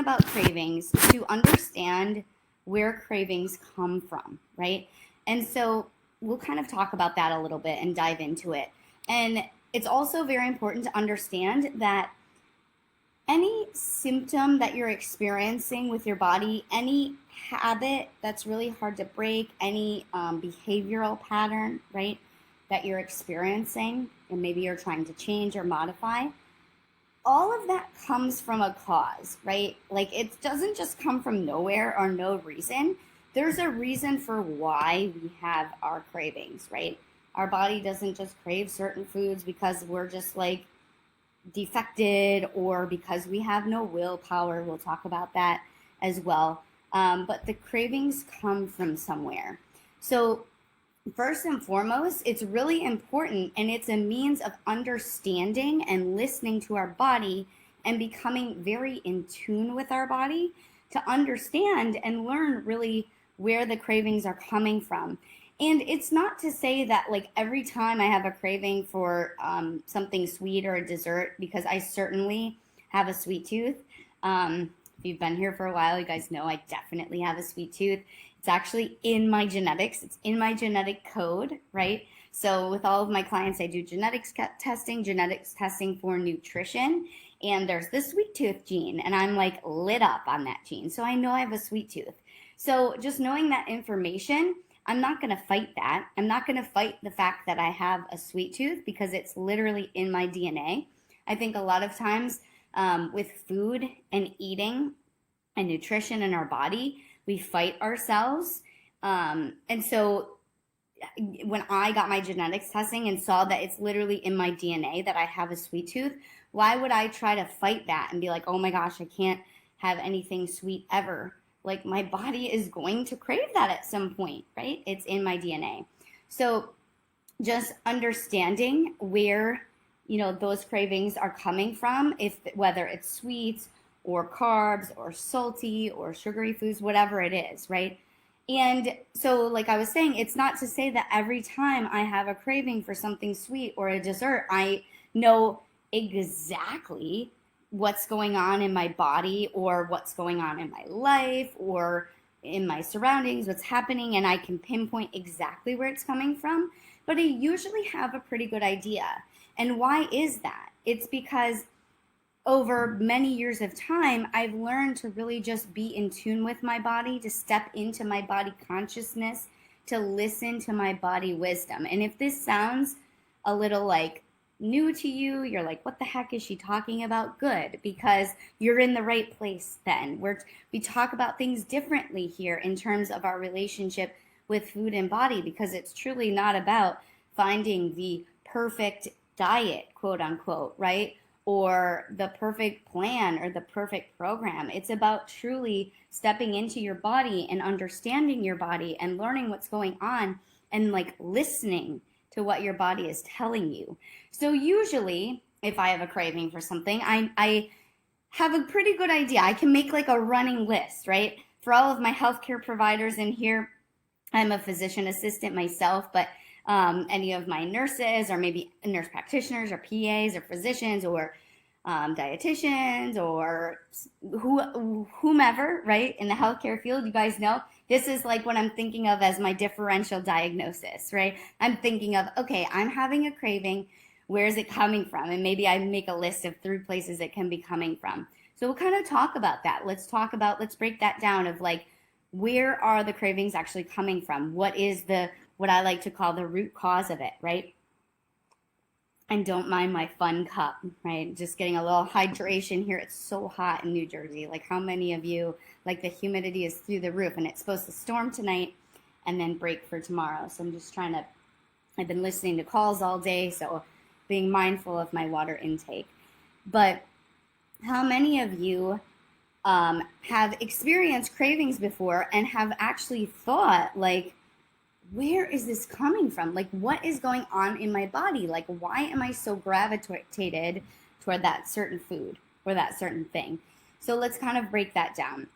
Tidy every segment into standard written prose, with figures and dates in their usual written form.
about cravings, to understand where cravings come from, right? And so we'll kind of talk about that a little bit and dive into it. And it's also very important to understand that any symptom that you're experiencing with your body, any habit that's really hard to break, any behavioral pattern, right, that you're experiencing, and maybe you're trying to change or modify, all of that comes from a cause, right? Like it doesn't just come from nowhere or no reason. There's a reason for why we have our cravings, right? Our body doesn't just crave certain foods because we're just like defected or because we have no willpower. We'll talk about that as well. But the cravings come from somewhere. So first and foremost, it's really important, and it's a means of understanding and listening to our body and becoming very in tune with our body to understand and learn really where the cravings are coming from. And it's not to say that like every time I have a craving for something sweet or a dessert, because I certainly have a sweet tooth. If you've been here for a while, you guys know I definitely have a sweet tooth. It's actually in my genetics. It's in my genetic code, right? So with all of my clients, I do genetics testing for nutrition. And there's the sweet tooth gene, and I'm like lit up on that gene. So I know I have a sweet tooth. So just knowing that information, I'm not going to fight that. I'm not going to fight the fact that I have a sweet tooth because it's literally in my DNA. I think a lot of times with food and eating and nutrition in our body, we fight ourselves. And so when I got my genetics testing and saw that it's literally in my DNA that I have a sweet tooth, why would I try to fight that and be like, oh my gosh, I can't have anything sweet ever? Like my body is going to crave that at some point, right? It's in my DNA. So just understanding where, those cravings are coming from, whether it's sweets or carbs or salty or sugary foods, whatever it is, right? And so, like I was saying, it's not to say that every time I have a craving for something sweet or a dessert, I know exactly what's going on in my body or what's going on in my life or in my surroundings, what's happening, and I can pinpoint exactly where it's coming from. But I usually have a pretty good idea. And why is that? It's because over many years of time, I've learned to really just be in tune with my body, to step into my body consciousness, to listen to my body wisdom. And if this sounds a little like new to you, you're like, what the heck is she talking about? Good, because you're in the right place then. We talk about things differently here in terms of our relationship with food and body, because it's truly not about finding the perfect diet, quote unquote, right? Or the perfect plan or the perfect program. It's about truly stepping into your body and understanding your body and learning what's going on and like listening to what your body is telling you. So usually if I have a craving for something, I have a pretty good idea. I can make like a running list, right? For all of my healthcare providers in here, I'm a physician assistant myself, but any of my nurses or maybe nurse practitioners or PAs or physicians or dietitians or whomever, right, in the healthcare field, you guys know, this is like what I'm thinking of as my differential diagnosis, right? I'm thinking of, okay, I'm having a craving. Where is it coming from? And maybe I make a list of 3 places it can be coming from. So we'll kind of talk about that. Let's break that down of like, where are the cravings actually coming from? What is what I like to call the root cause of it, right? And don't mind my fun cup, right? Just getting a little hydration here. It's so hot in New Jersey. Like how many of you, like the humidity is through the roof, and it's supposed to storm tonight and then break for tomorrow. So I'm just I've been listening to calls all day, so being mindful of my water intake. But how many of you have experienced cravings before and have actually thought like, where is this coming from? Like, what is going on in my body? Like, why am I so gravitated toward that certain food or that certain thing? So let's kind of break that down.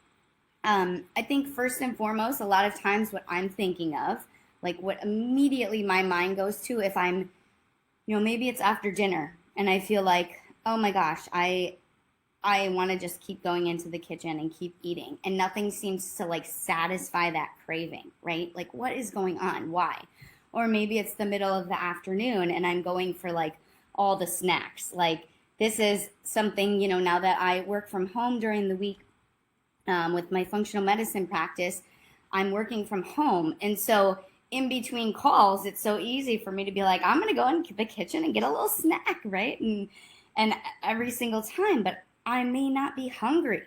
I think first and foremost, a lot of times what I'm thinking of, like what immediately my mind goes to if I'm, maybe it's after dinner and I feel like, oh my gosh, I I want to just keep going into the kitchen and keep eating, and nothing seems to like satisfy that craving, right? Like, what is going on? Why? Or maybe it's the middle of the afternoon and I'm going for like all the snacks. Like, this is something, now that I work from home during the week, with my functional medicine practice, I'm working from home. And so in between calls, it's so easy for me to be like, I'm going to go in the kitchen and get a little snack, right? And every single time, but I may not be hungry.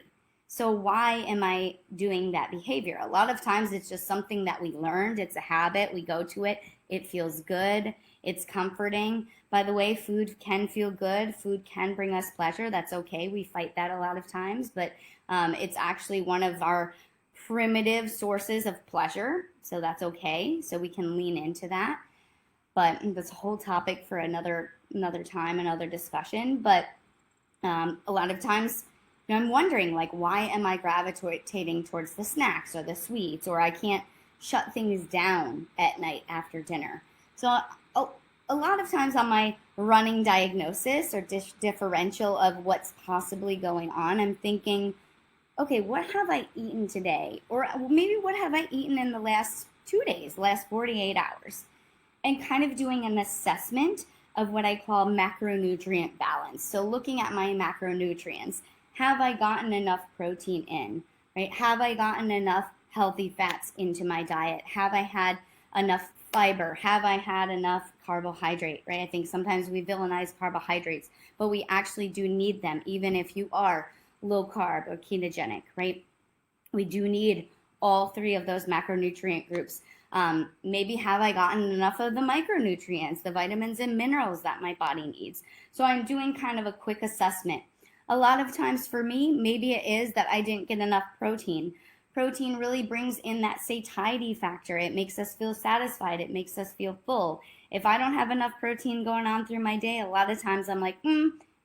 So why am I doing that behavior? A lot of times it's just something that we learned. It's a habit. We go to it. It feels good. It's comforting. By the way, food can feel good. Food can bring us pleasure. That's okay. We fight that a lot of times, but it's actually one of our primitive sources of pleasure. So that's okay. So we can lean into that. But that's a whole topic for another time, another discussion. But a lot of times I'm wondering, like, why am I gravitating towards the snacks or the sweets, or I can't shut things down at night after dinner. So a lot of times on my running diagnosis or differential of what's possibly going on, I'm thinking, okay, what have I eaten today? Or maybe what have I eaten in the last 2 days, last 48 hours? And kind of doing an assessment of what I call macronutrient balance. So looking at my macronutrients, have I gotten enough protein in, right? Have I gotten enough healthy fats into my diet? Have I had enough fiber? Have I had enough carbohydrate, right? I think sometimes we villainize carbohydrates, but we actually do need them, even if you are low carb or ketogenic, right? We do need all three of those macronutrient groups. Maybe have I gotten enough of the micronutrients, the vitamins and minerals that my body needs? So I'm doing kind of a quick assessment. A lot of times for me, maybe it is that I didn't get enough protein. Protein really brings in that satiety factor. It makes us feel satisfied. It makes us feel full. If I don't have enough protein going on through my day, a lot of times I'm like,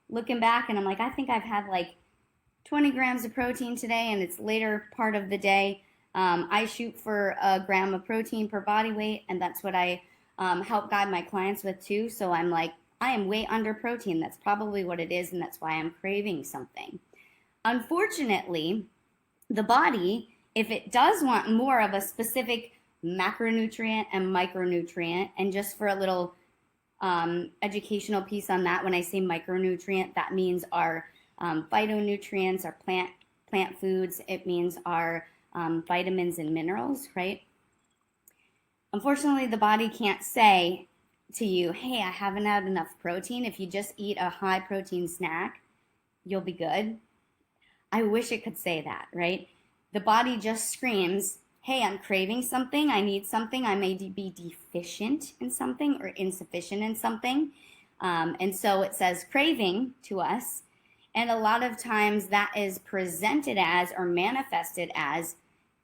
looking back and I'm like, I think I've had like 20 grams of protein today, and it's later part of the day. I shoot for a gram of protein per body weight, and that's what I help guide my clients with too. So I'm like, I am way under protein. That's probably what it is, and that's why I'm craving something. Unfortunately, the body, if it does want more of a specific macronutrient and micronutrient, and just for a little educational piece on that, when I say micronutrient, that means our phytonutrients, our plant foods. It means our vitamins and minerals, right? Unfortunately, the body can't say to you, hey, I haven't had enough protein. If you just eat a high protein snack, you'll be good. I wish it could say that, right? The body just screams, hey, I'm craving something. I need something. I may be deficient in something or insufficient in something. And so it says craving to us. And a lot of times that is presented as or manifested as,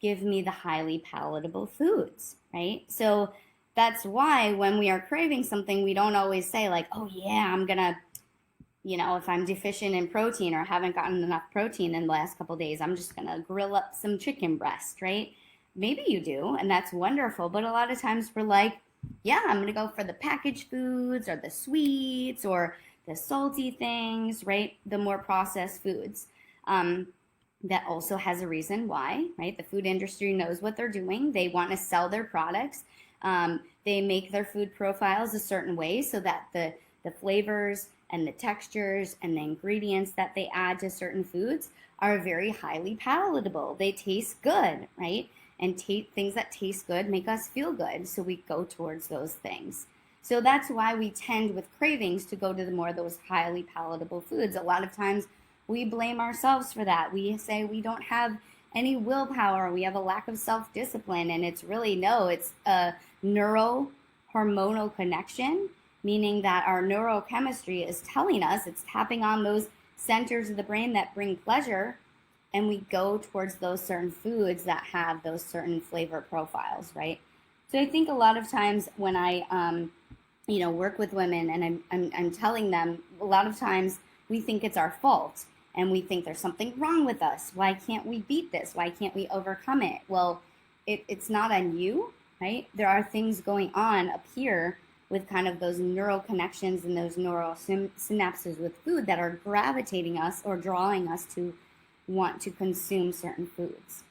give me the highly palatable foods, right? So that's why when we are craving something, we don't always say like, oh yeah, I'm gonna, if I'm deficient in protein or haven't gotten enough protein in the last couple of days, I'm just gonna grill up some chicken breast, right? Maybe you do, and that's wonderful. But a lot of times we're like, yeah, I'm gonna go for the packaged foods or the sweets or the salty things, right? The more processed foods. That also has a reason why, right? The food industry knows what they're doing. They want to sell their products. They make their food profiles a certain way so that the flavors and the textures and the ingredients that they add to certain foods are very highly palatable. They taste good, right? And things that taste good make us feel good. So we go towards those things. So that's why we tend with cravings to go to the more of those highly palatable foods. A lot of times we blame ourselves for that. We say we don't have any willpower. We have a lack of self-discipline. And it's really, no, it's a neurohormonal connection, meaning that our neurochemistry is telling us, it's tapping on those centers of the brain that bring pleasure. And we go towards those certain foods that have those certain flavor profiles, right? So I think a lot of times when I, work with women and I'm telling them, a lot of times we think it's our fault and we think there's something wrong with us. Why can't we beat this? Why can't we overcome it? Well, it's not on you, right? There are things going on up here with kind of those neural connections and those neural synapses with food that are gravitating us or drawing us to want to consume certain foods.